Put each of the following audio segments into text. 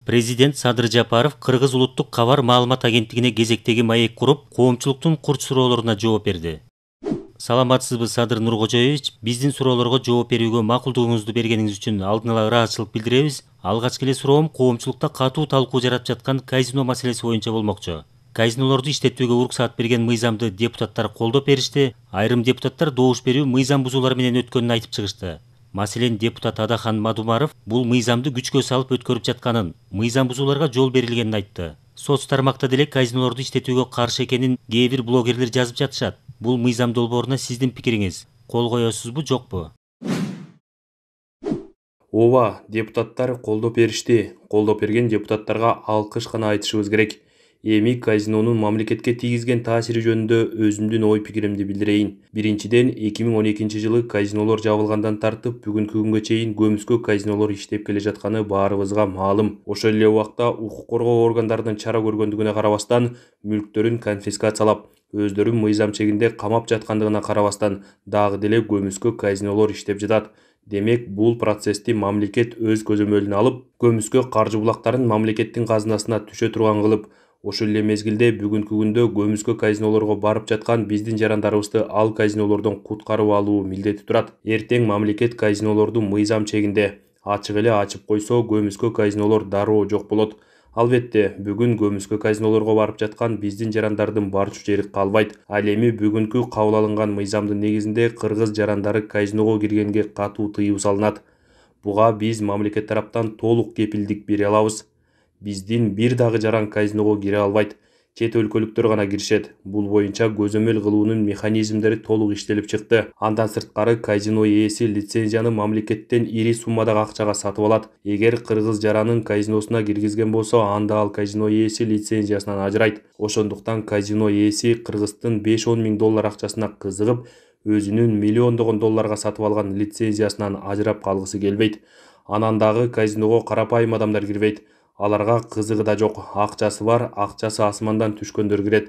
Президент Садыр Жапаров Кыргыз улуттук кабар маалымат агенттигине кезектеги маек куруп, коомчулуктун курч суроолоруна жооп берди. Саламатсызбы Садыр Нуркожоевич, биздин суроолорго жооп берүүгө макулдугуңузду бергениңиз үчүн алдын ала ыраазычылык билдиребиз. Алгачкы эле суроом коомчулукта катуу талкуу жаратып жаткан казино маселеси боюнча болмокчу. Казинолорду иштетүүгө уруксаат берген мыйзамды депутаттар колдоп беришти. Айрым депутаттар добуш берүү мыйзам бузуулар менен өткөнүн айтып чыгышты. Маселен, депутат Адахан Мадумаров бул мыйзамды күчкө салып өткөрүп жатканын, мыйзам бузууларга жол берилгенин айтты. Соц тармакта деле казинолорду иштетүүгө каршы экенин кээ бир блогерлер жазып жатышат. Бул мыйзам долбооруна сиздин пикириңиз? Кол коесузбу, жокпу? Ооба, депутаттар колдоп беришти. Колдоп берген депутаттарга алкыш гана айтышыбыз керек. Эми казинонун мамлекетке тийгизген таасири жөнүндө өзүмдүн ой пикиримди билдирейин. Биринчиден, 2012-жылы казинолор жабылгандан тартып бүгүнкү күнгө чейин көмүскө казинолор иштеп келе жатканы баарыбызга маалым. Ошол эле убакта укук коргоо органдарынын чара көргөндүгүнө карабастан, мүлктөрүн конфискациялап, өздөрүн мыйзам чегинде камап жаткандыгына карабастан, дагы деле көмүскө казинолор иштеп жатат. Демек, бул процессти мамлекет өз көзөмөлүнө алып, көмүскө каржы булактарын мамлекеттин казынасына түшө турган кылып, ошол эле мезгилде бүгүнкү күндө көмүскө казинолорго барып жаткан биздин жарандарыбызды ал казинолордон куткарып алуу милдети турат. Эртең мамлекет казинолорду мыйзам чегинде ачык эле ачып койсо, көмүскө казинолор дароо жок болот. Албетте, бүгүн көмүскө казинолорго барып жаткан биздин жарандардын барчу жери калбайт. Ал эми бүгүнкү кабыл алынган мыйзамдын негизинде кыргыз жарандары казиного киргенге катуу тыюу салынат. Буга биз мамлекет тараптан толук кепилдик бере алабыз. Биздин бир дагы жаран казиного кире албайт. Чет өлкөлүктөр гана киришет. Бул боюнча көзөмөл кылуунун механизмдери толук иштелип чыкты. Андан сырткары казино ээси лицензияны мамлекеттен ири суммадагы акчага сатып алат. Эгер кыргыз жаранын казиносуна киргизген болсо, анда ал казино ээси лицензиясынан ажырайт. Ошондуктан казино ээси Кыргыздын 5-10 миң доллар акчасына кызыгып, өзүнүн миллиондогон долларга сатып алган лицензиясынан ажырап калгысы келбейт. Анан дагы казиного карапайым адамдар кирбейт. Аларга кызыгы да жок, акчасы бар, акчасы асмандан түшкөндөр кирет.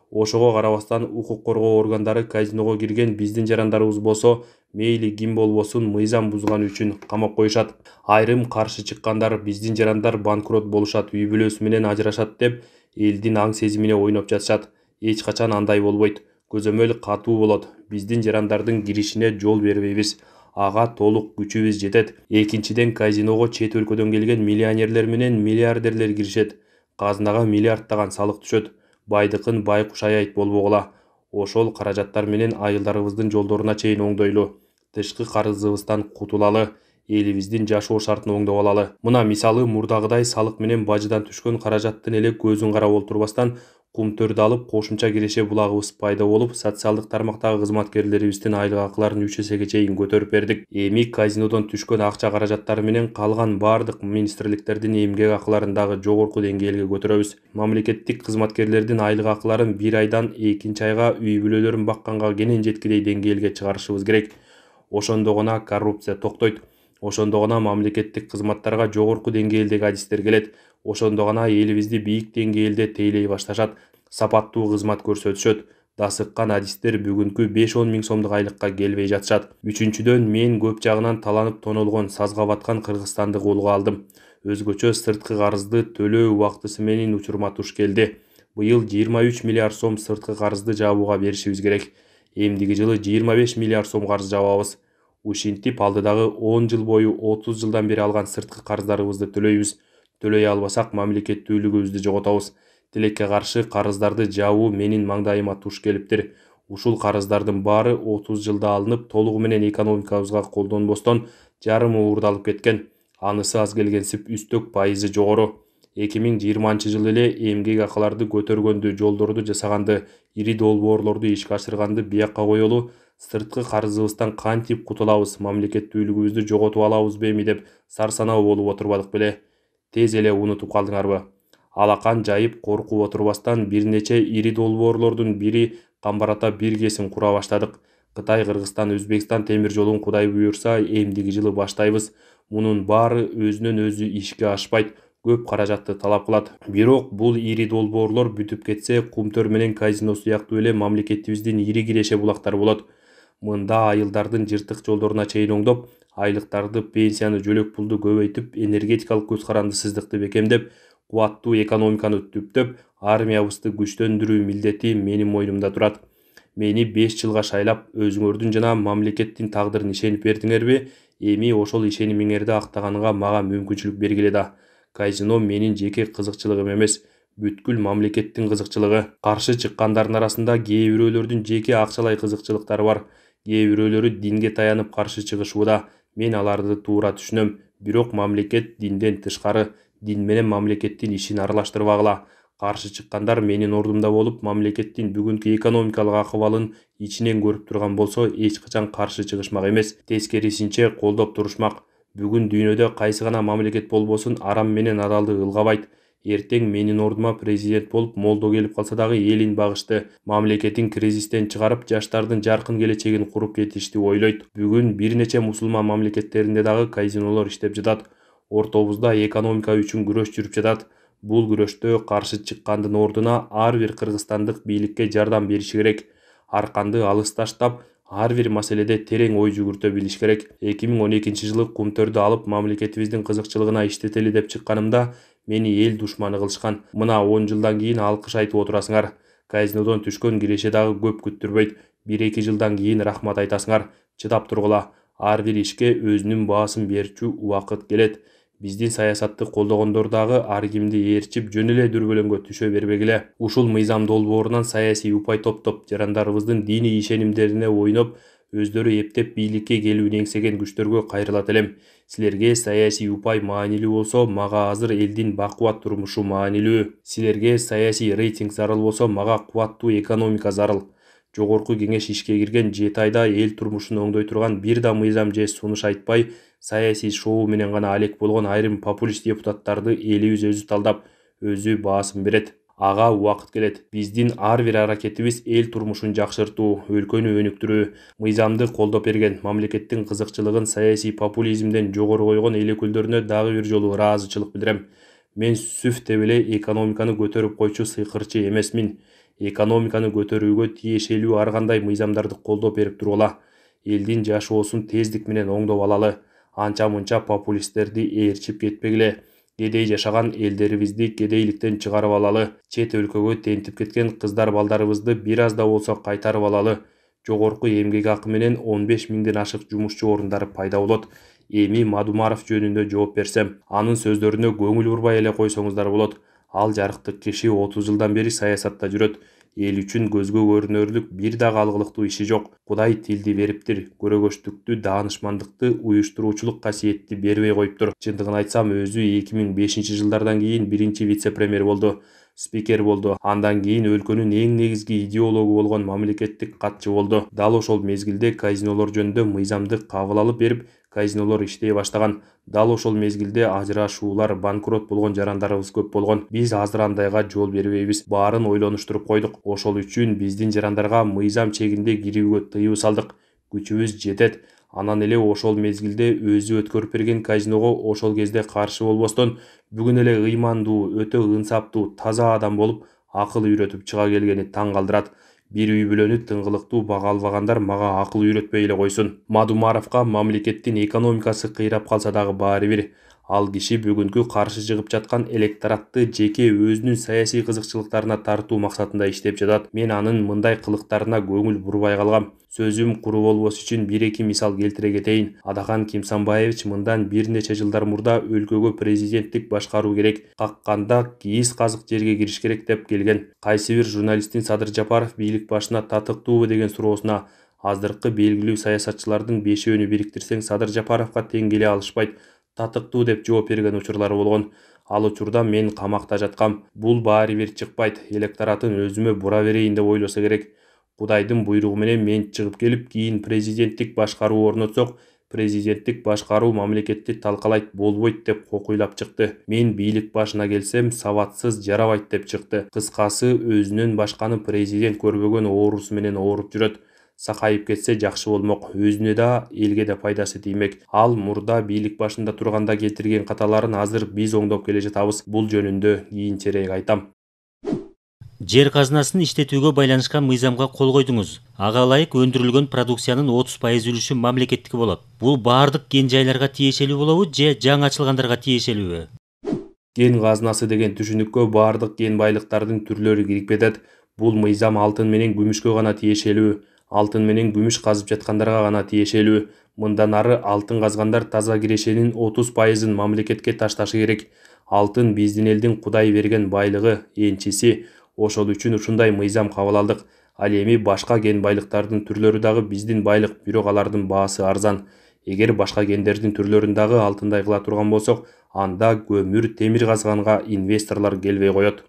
Ошого карабастан укук коргоо органдары казиного кирген биздин жарандарыбыз болсо, мейли ким болбосун мыйзам бузган үчүн камап коюшат. Айрым каршы чыккандар биздин жарандар банкрот болушат, үй бүлөсү менен ажырашат деп элдин аң сезимине ойноп жатышат. Эч качан андай болбойт. Көзөмөл катуу болот. Биздин жарандардын киришине жол бербейбиз. Ага толук күчүбүз жетет. Экинчиден, казиного чет өлкөдөн келген миллионерлер менен миллиардерлер киришет. Казынага миллиардтаган салык түшөт. Байдыкын байкуш аябайт болбогула. Ошол каражаттар менен айылдарыбыздын жолдоруна чейин оңдойлу. Тышкы карызыбыздан кутулалы. Элибиздин жашоо шартын оңдоп алалы. Мына мисалы, мурдагыдай салык менен бажыдан түшкөн каражаттын эле көзүн карап олтурбастан, кумтөрдү алып кошумча киреше булагыбыз пайда болуп, социалдык тармактагы кызматкерлерибиздин айлык акыларын 3 эсеге чейин көтөрүп бердик. Эми казинодон түшкөн акча каражаттары менен калган бардык министрликтердин эмгек акыларын дагы жогорку деңгээлге көтөрөбүз. Мамлекеттик кызматкерлердин айлык акыларын 1 айдан 2 айга үй бүлөлөрүн бакканга кенен жеткидей деңгээлге чыгарышыбыз керек. Ошондо гана коррупция токтойт. Ошондо гана мамлекеттик кызматтарга жогорку деңгээлдеги адистер келет. Ошондо гана элибизди бийик деңгээлде тейлей башташат, сапаттуу кызмат көрсөтүшөт. Дасыккан адистер бүгүнкү 5-10 миң сомдук айлыкка келбей жатышат. Үчүнчүдөн, мен көп жагынан таланып тонолгон, сазга баткан Кыргызстанды колго алдым. Өзгөчө сырткы карызды төлөө убактысы менен учурума туш келди. Быйыл 23 миллиард сом сырткы карызды жабууга беришибиз керек. Эмдиги жылы 25 миллиард сом карыз жабабыз. Ушинтип алдыдагы 10 жыл бою 30 жылдан бери алган сырткы карыздарыбызды төлөйбүз. Төлөй албасак мамлекеттүүлүгүбүздү жоготобуз. Тилекке каршы карыздарды жабуу менин маңдайыма туш келиптир. Ушул карыздардын баары 30 жылда алынып, толугу менен экономикабызга колдонбостон жарымы уурдалып кеткен. Анысы аз келгенсип үстөк пайызы жогору. 2020-жылы эле эмгек акыларды көтөргөндү, жолдорду жасаганды, ири долбоорлорду ишке ашырганды биякка коелу, сырткы карызыбыздан кантип кутулабыз, мамлекеттүүлүгүбүздү жоготуп алабызбы эми деп сарсанаа болуп отурбадык беле. Тез эле унутуп калдыңарбы? Алакан жайып коркуп отурбастан бир нече ири долбоорлордун бири камбарата бир кесим кура баштадык. Кытай, Кыргызстан, Өзбекстан темир жолун Кудай буйрса эмдиги жылы баштайбыз. Мунун баары өзүнөн өзү ишке ашпайт, көп каражатты талап кылат. Бирок бул ири долбоорлор бүтүп кетсе, Кумтөр менен казино сыяктуу эле мамлекетибиздин ири киреше булактары болот. Мында айылдардын жыртык жолдоруна чейин оңдоп, айлыктарды, пенсияны, жөлөк пулду көбөйтүп, энергетикалык көз карандысыздыкты бекемдеп, кубаттуу экономиканы түптөп, армиябызды күчтөндүрүү милдети менин мойнумда турат. Мени 5 жылга шайлап, өзүңөрдүн жана мамлекеттин тагдырын ишенип бердиңерби? Эми ошол ишенимиңерди актаганга мага мүмкүнчүлүк бергиле да. Казино менин жеке кызыкчылыгым эмес, бүткүл мамлекеттин кызыкчылыгы. Каршы чыккандардын арасында кээ бирөөлөрдүн жеке акчалай кызыкчылыктары бар. Кээ бирөөлөрү динге таянып каршы чыгышууда. Мен аларды туура түшүнөм. Бирок мамлекет динден тышкары, дин менен мамлекеттин ишин аралаштырбагыла. Каршы чыккандар менин ордумда болуп, мамлекеттин бүгүнкү экономикалык акыбалын ичинен көрүп турган болсо, эч качан каршы чыгышмак эмес, тескерисинче колдоп турушмак. Бүгүн дүйнөдө кайсы гана мамлекет болбосун арам менен адалды ылгабайт. Эртең менин ордума президент болуп, молдо келип калса дагы элин багышты, мамлекетин кризистен чыгарып, жаштардын жаркын келечегин куруп кетишти ойлойт. Бүгүн бир нече мусулман мамлекеттеринде дагы казинолор иштеп жатат. Ортобузда экономика үчүн күрөш жүрүп жатат. Бул күрөштө каршы чыккандын ордуна ар бир кыргызстандык бийликке жардам бериши керек. Арканды алыс таштап, ар бир маселеде терең ой жүгүртө билиш керек. 2012-жылы Кумтөрдү алып мамлекетибиздин кызыкчылыгына иштетели деп чыкканымда мени эл душманы кылышкан. Мына 10 жылдан кийин алкыш айтып отурасыңар. Казинодон түшкөн киреше дагы көп күттүрбөйт. 1-2 жылдан кийин рахмат айтасыңар. Чыдап тургула. Ар бир ишке өзүнүн баасын берчү убакыт келет. Биздин саясатты колдогондор дагы ар кимди ээрчип жөн эле дүрбөлөңгө түшө бербегиле. Ушул мыйзам долбоорунан саясий упай топтоп, жарандарыбыздын диний ишенимдерине ойноп, өздөрү эптеп бийликке келүүнү эңсеген күчтөргө кайрылат элем. Силерге саясий упай маанилүү болсо, мага азыр элдин бакубат турмушу маанилүү. Силерге саясий рейтинг зарыл болсо, мага кубаттуу экономика зарыл. Жогорку кеңеш ишке кирген 7 айда эл турмушун оңдой турган бир да мыйзам же сунуш айтпай, саясий шоу менен гана алек болгон айрым популист депутаттарды элибиз өзү талдап, өзү баасын берет. Ага убакыт келет. Биздин ар бир аракетибиз эл турмушун жакшыртуу, өлкөнү өнүктүрүү. Мыйзамды колдоп берген, мамлекеттин кызыкчылыгын саясий популизмден жогору койгон эл өкүлдөрүнө дагы бир жолу ыраазычылык билдирем. Мен сүф деп эле экономиканы көтөрүп койчу сыйкырчы эмесмин. Экономиканы көтөрүүгө тиешелүү ар кандай мыйзамдарды колдоп берип тургула. Элдин жашоосун тездик менен оңдоп алалы. Анча-мунча популисттерди ээрчип кетпегиле. Кедей жашаган элдерибизди кедейликтен чыгарып алалы. Чет өлкөгө тентип кеткен кыздар балдарыбызды бир аз да болсо кайтарып алалы. Жогорку эмгек акы менен 15 миңден ашык жумушчу орундары пайда болот. Эми Мадумаров жөнүндө жооп берсем, анын сөздөрүнө көңүл бурбай эле койсоңуздар болот. Ал жарыктык киши 30 жылдан бери саясатта жүрөт. Эл үчүн көзгө көрүнөрлүк бир да калгылыктуу иши жок. Кудай тилди бериптир, көрөгөчтүктү, даанышмандыкты, уюштуруучулук касиетти бербей коюптур. Чындыгын айтсам, өзү 2005-жылдардан кийин биринчи вице-премьер болду, спикер болду. Андан кийин өлкөнүн эң негизги идеологу болгон мамлекеттик катчы болду. Дал ошол мезгилде казинолор жөнүндө мыйзамды кабыл алып берип, казинолор иштей баштаган. Дал ошол мезгилде ажырашуулар, банкрот болгон жарандарыбыз көп болгон. Биз азыр андайга жол бербейбиз. Баарын ойлонуштуруп койдук. Ошол үчүн биздин жарандарга мыйзам чегинде кирүүгө тыюу салдык. Күчүбүз жетет. Анан эле ошол мезгилде өзү өткөрүп берген казиного ошол кезде каршы болбостон, бүгүн эле ыймандуу, өтө ынсаптуу, таза адам болуп, акыл үйрөтүп чыга келгени таң калтырат. Бир үй бүлөнү тыңгылыктуу бага албагандар мага акыл үйрөтпөй эле койсун. Мадумаровго мамлекеттин экономикасы кыйрап калса дагы баары бир. Ал киши бүгүнкү каршы чыгып жаткан электоратты жеке өзүнүн саясий кызыкчылыктарына тартуу максатында иштеп жатат. Мен анын мындай кылыктарына көңүл бурбай калгам. Сөзүм куру болбош үчүн 1-2 мисал келтире кетейин. Адахан Кимсанбаевич мындан бир нече жылдар мурда өлкөгө президенттик башкаруу керек, какканда кийиз казык жерге кириш керек деп келген. Кайсы бир журналисттин Садыр Жапаров бийлик башына татыктуубу деген суроосуна азыркы белгилүү саясатчылардын бешөөнү бириктирсең Садыр Жапаровго тең келе алышпайт, татыктуу деп жооп берген учурлары болгон. Ал учурда мен камакта жаткам. Бул баары бир чыкпайт, электоратын өзүмө бура берейин деп ойлосо керек. Кудайдын буйругу менен мен чыгып келип, кийин президенттик башкаруу орнотсок, президенттик башкаруу мамлекетти талкалайт, болбойт деп кокуйлап чыкты. Мен бийлик башына келсем, сабатсыз, жарабайт деп чыкты. Кыскасы, өзүнөн башканы президент көрбөгөн оорусу менен ооруп жүрөт. Сакайып кетсе жакшы болмок, өзүнө да, элге да пайдасы тиймек. Ал мурда бийлик башында турганда келтирген каталарын азыр биз оңдоп келе жатабыз. Бул жөнүндө кийинчерээк айтам. Жер казынасын иштетүүгө байланышкан мыйзамга кол койдуңуз. Ага ылайык өндүрүлгөн продукциянын 30% үлүшү мамлекеттики болот. Бул баардык кен жайларга тиешелүү болобу же жаңы ачылгандарга тиешелүүбү? Кен казынасы деген түшүнүккө баардык кен байлыктардын түрлөрү кирип кетет. Бул мыйзам алтын менен күмүшкө гана тиешелүү, алтын менен күмүш казып жаткандарга гана тиешелүү. Мындан ары алтын казгандар таза кирешенин 30%-ын мамлекетке ташташы керек. Алтын биздин элдин Кудай берген байлыгы, энчиси. Ошол үчүн ушундай мыйзам кабыл алдык. Ал эми башка кен байлыктардын түрлөрү дагы биздин байлык, бирок алардын баасы арзан. Эгер башка кендердин түрлөрүн дагы алтындай кыла турган болсок, анда көмүр, темир казганга инвесторлор келбей коет.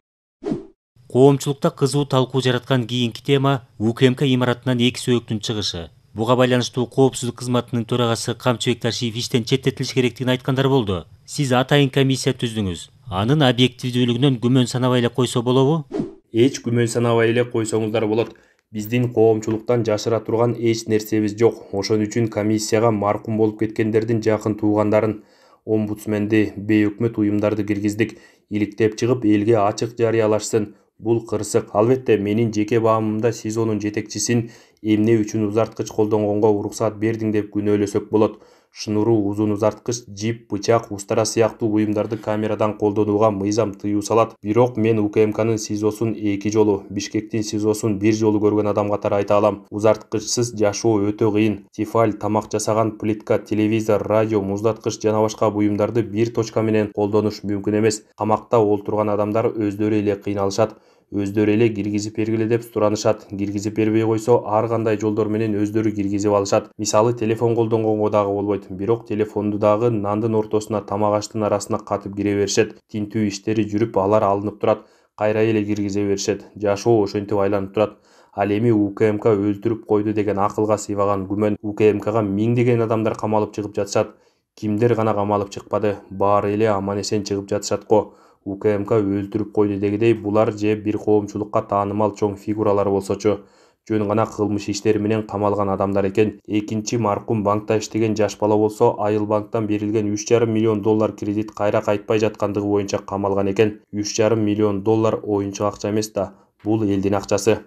Коомчулукта кызуу талкуу жараткан кийинки тема УКМК имаратынан 2 сөөктүн чыгышы. Буга байланыштуу Коопсуздук кызматынын төрагасы Камчыбек Ташиев иштен четтетилиш керектигин айткандар болду. Сиз атайын комиссия түздүңүз. Анын объективдүүлүгүнөн күмөн санабай эле койсо болобу? Эч күмөн санабай эле койсоңуздар болот. Биздин коомчулуктан жашыра турган эч нерсебиз жок. Ошон үчүн комиссияга маркум болуп кеткендердин жакын туугандарын, омбудсменди, бейөкмөт уюмдарды киргиздик. Иликтеп чыгып элге ачык жарыялашсын. Бул кырсык. Албетте, менин жеке баамымда сиз анын жетекчисин эмне үчүн узарткыч колдонгонго уруксаат бердиң деп күнөөлөсөк болот. Шнуру узун узарткыч, жип, бычак, устара сыяктуу буюмдарды камерадан колдонууга мыйзам тыюу салат. Бирок мен УКМКнын СИЗОсун 2 жолу, Бишкектин СИЗОсун 1 жолу көргөн адам катары айта алам. Узарткычсыз жашоо өтө кыйын. Тефаль, тамак жасаган плитка, телевизор, радио, муздаткыч жана башка буюмдарды бир точка менен колдонуш мүмкүн эмес. Камакта олтурган адамдар өздөрү эле кыйналышат. Өздөрү эле киргизип бергиле деп суранышат. Киргизип бербей койсо, ар кандай жолдор менен өздөрү киргизип алышат. Мисалы, телефон колдонгонго дагы болбойт. Бирок телефонду дагы нандын ортосуна, тамак аштын арасына катып кире беришет. Тинтүү иштери жүрүп, алар алынып турат. Кайра эле киргизе беришет. Жашоо ошентип айланып турат. Ал эми УКМК өлтүрүп койду деген акылга сыйбаган күмөн. УКМКга миңдеген адамдар камалып чыгып жатышат. Кимдер гана камалып чыкпады. Баары эле аман-эсен чыгып жатышат го. УКМК өлтүрүп койду дегидей, булар же бир коомчулукка таанымал чоң фигуралар болсочу, жөн гана кылмыш иштери менен камалган адамдар экен. Экинчи маркум банкта иштеген жаш бала болсо, Айыл банктан берилген $3,5 миллион кредит кайра кайтпай жаткандыгы боюнча камалган экен. $3,5 миллион оюнчук акча эмес да, бул элдин акчасы.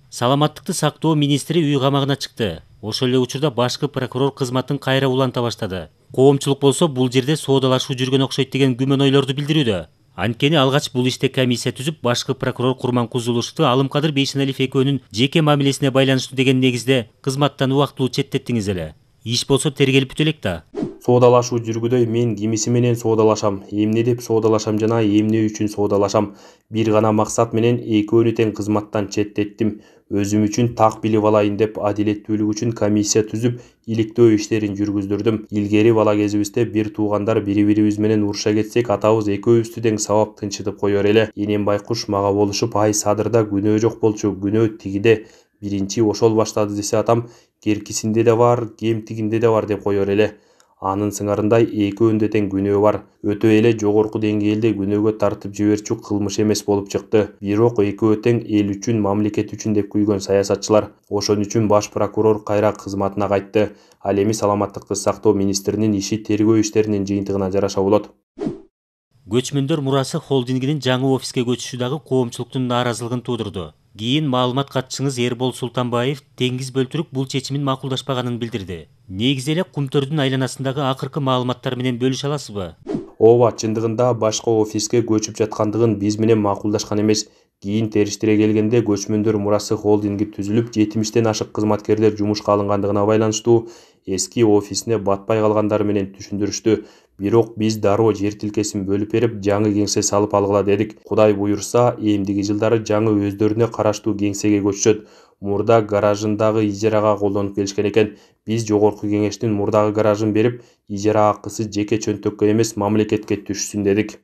Саламаттыкты сактоо министри үй камагына чыкты. Ошол эле учурда башкы прокурор кызматын кайра уланта баштады. Коомчулук болсо бул жерде соодалашуу жүргөн окшойт деген күмөн ойлорду билдирүүдө. Анткени алгач бул иште комиссия түзүп, башкы прокурор Курманкуловду Алымкадыр Бейшеналиев экөөнүн жеке мамилесине байланыштуу деген негизде кызматтан убактылуу четтеттиңиз эле. Иш болсо тергелип бүтө элек да. Соодалашуу жүргүдөй мен кимиси менен соодалашам, эмне деп соодалашам жана эмне үчүн соодалашам. Бир гана максат менен экөөнү тең кызматтан четтеттим. Өзүм үчүн так билип алайын деп адилеттүүлүк үчүн комиссия түзүп, иликтөө иштерин жүргүздүрдүм. Илгери бала кезибизде бир туугандар бири-бирибиз менен уруша кетсек, атабыз экөөбүздү тең сабап тынчытып коер эле. Энем байкуш мага болушуп, ай Садырда күнөө жок болчу, күнөө тигиде. Биринчи ошол баштады десе атам, керкисинде да бар, кемтигинде да бар деп коер эле. Анын сыңарындай экөөндө тең күнөө бар. Өтө эле жогорку деңгээлде күнөөгө тартып жиберчү кылмыш эмес болуп чыкты. Бирок экөө тең эл үчүн, мамлекет үчүн деп күйгөн саясатчылар. Ошон үчүн баш прокурор кайра кызматына кайтты. Ал эми саламаттыкты сактоо министринин иши тергөө иштеринин жыйынтыгына жараша болот. Көчмөндөр мурасы холдингинин жаңы офиске көчүшү дагы коомчулуктун нааразылыгын туудурду. Кийин маалымат катчыңыз Эрбол Султанбаев Теңиз Бөлтүрүк бул чечимин макулдашпаганын билдирди. Негизи эле Кумтөрдүн айланасындагы акыркы маалыматтар менен бөлүшө аласызбы? Ооба, чындыгында башка офиске көчүп жаткандыгын биз менен макулдашкан эмес. Кийин териштире келгенде Көчмөндөр мурасы холдинги түзүлүп, 70тен ашык кызматкерлер жумушка алынгандыгына байланыштуу эски офисине батпай калгандары менен түшүндүрүштү. Бирок биз дароо жер тилкесин бөлүп берип, жаңы кеңсе салып алгыла дедик. Кудай буйрса, эмдиги жылдары жаңы өздөрүнө караштуу кеңсеге көчүшөт. Мурда гаражындагы ижарага колдонуп келишкен экен. Биз жогорку кеңештин мурдагы гаражын берип, ижара акысы жеке чөнтөккө эмес, мамлекетке түшсүн дедик.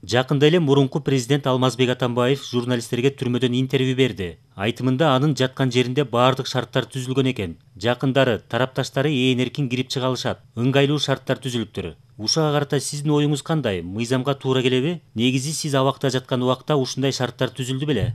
Жакында эле мурунку президент Алмазбек Атамбаев журналисттерге түрмөдөн интервью берди. Айтымында анын жаткан жеринде баардык шарттар түзүлгөн экен. Жакындары тарапташтары ээн эркин кирип чыга алышат. Ыңгайлуу шарттар түзүлүптүр. Ушуга карата сиздин оюңуз кандай? Мыйзамга туура келеби? Негизи сиз абакта жаткан убакта ушундай шарттар түзүлдү беле?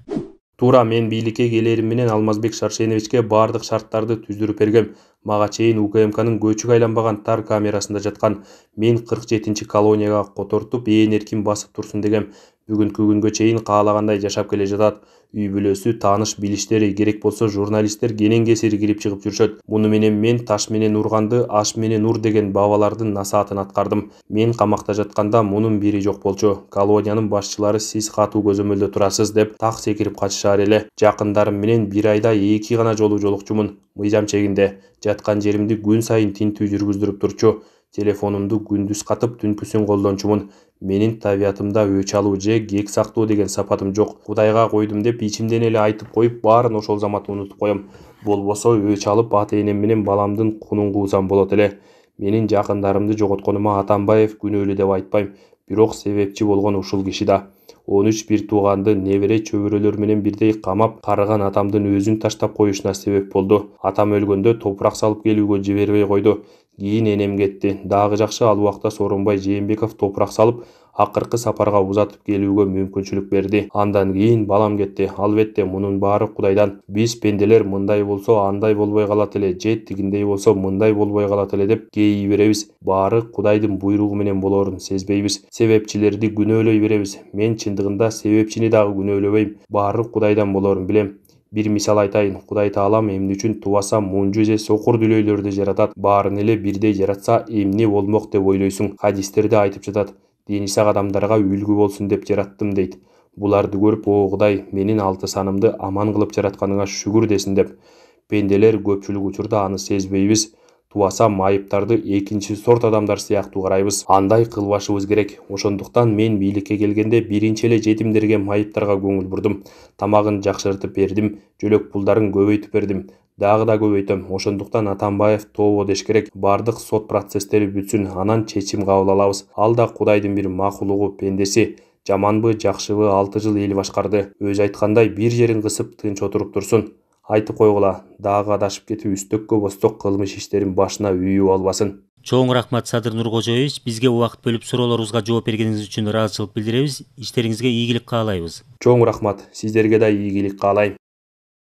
Туура, мен бийликке келерим менен Алмазбек Шаршеновичке баардык шарттарды түздүрүп бергем. Мага чейин УКМКнын көчүк айланбаган тар камерасында жаткан. Мен 47-колонияга котортуп, ээн эркин басып турсун дегем. Бүгүнкү күнгө чейин каалагандай жашап келе жатат. Үй бүлөсү, тааныш билиштери, керек болсо журналисттер кенен-кесири кирип чыгып жүрүшөт. Муну менен мен таш менен урганды, аш менен ур деген бабалардын насаатын аткардым. Мен камакта жатканда мунун бири жок болчу. Колониянын башчылары сиз катуу көзөмөлдө турасыз деп так секирип качышаар эле. Жакындарым менен бир айда 2 гана жолу жолукчумун. Мыйзам чегинде. Жаткан жеримди күн сайын тинтүү жүргүздүрүп турчу. Телефонумду күндүз катып, түнкүсүн колдончумун. Менин табиятымда өч алуу же кек сактоо деген сапатым жок. Кудайга койдум деп ичимден эле айтып коюп, баарын ошол замат унутуп коем. Болбосо өч алып ата-энем менен баламдын кунун куусам болот эле. Менин жакындарымды жоготконума Атамбаев күнөөлүү деп айтпайм, бирок себепчи болгон ушул киши да. 13 бир тууганды небере чөбүрөлөр менен бирдей камап, карыган атамдын өзүн таштап коюшуна себеп болду. Атам өлгөндө топурак салып келүүгө жибербей койду. Кийин энем кетти. Дагы жакшы, ал убакта Сооронбай Жээнбеков топурак салып, акыркы сапарга узатып келүүгө мүмкүнчүлүк берди. Андан кийин балам кетти. Албетте, мунун баары Кудайдан. Биз пенделер мындай болсо андай болбой калат эле, же тигиндей болсо мындай болбой калат эле деп кейий беребиз. Баары Кудайдын буйругу менен болоорун сезбейбиз. Себепчилерди күнөөлөй беребиз. Мен чындыгында себепчини дагы күнөөлөбөйм. Баары Кудайдан болоорун билем. Бир мисал айтайын. Кудай Таалам эмне үчүн тубаса мунжу же сокур дүлөйлөрдү жаратат? Баарын эле бирдей жаратса эмне болмок деп ойлойсуң? Хадистерде айтып жатат. Дени сак адамдарга үлгү болсун деп жараттым дейт. Буларды көрүп, о Кудай, менин 6 санымды аман кылып жаратканыңа шүгүр десин деп. Пенделер көпчүлүк учурда аны сезбейбиз. Тубаса майыптарды экинчи сорт адамдар сыяктуу карайбыз. Андай кылбашыбыз керек. Ошондуктан мен бийликке келгенде биринчи эле жетимдерге, майыптарга көңүл бурдум. Тамагын жакшыртып бердим, жөлөк пулдарын көбөйтүп бердим. Дагы да көбөйтөм. Ошондуктан Атамбаев тобо деш керек. Бардык сот процесстери бүтсүн, анан чечим кабыл алабыз. Ал да Кудайдын бир макулугу, пендеси. Жаманбы, жакшыбы 6 жыл эл башкарды. Өзү айткандай, бир жерин кысып тынч отуруп турсун. Айтып койгула, дагы адашып кетип үстөккө босток кылмыш иштерин башына үйүп албасын. Чоң рахмат Садыр Нуркожоевич, бизге убакыт бөлүп суроолорубузга жооп бергениңиз үчүн ыраазычылык билдиребиз. Иштериңизге ийгилик каалайбыз. Чоң рахмат, сиздерге да ийгилик каалайм.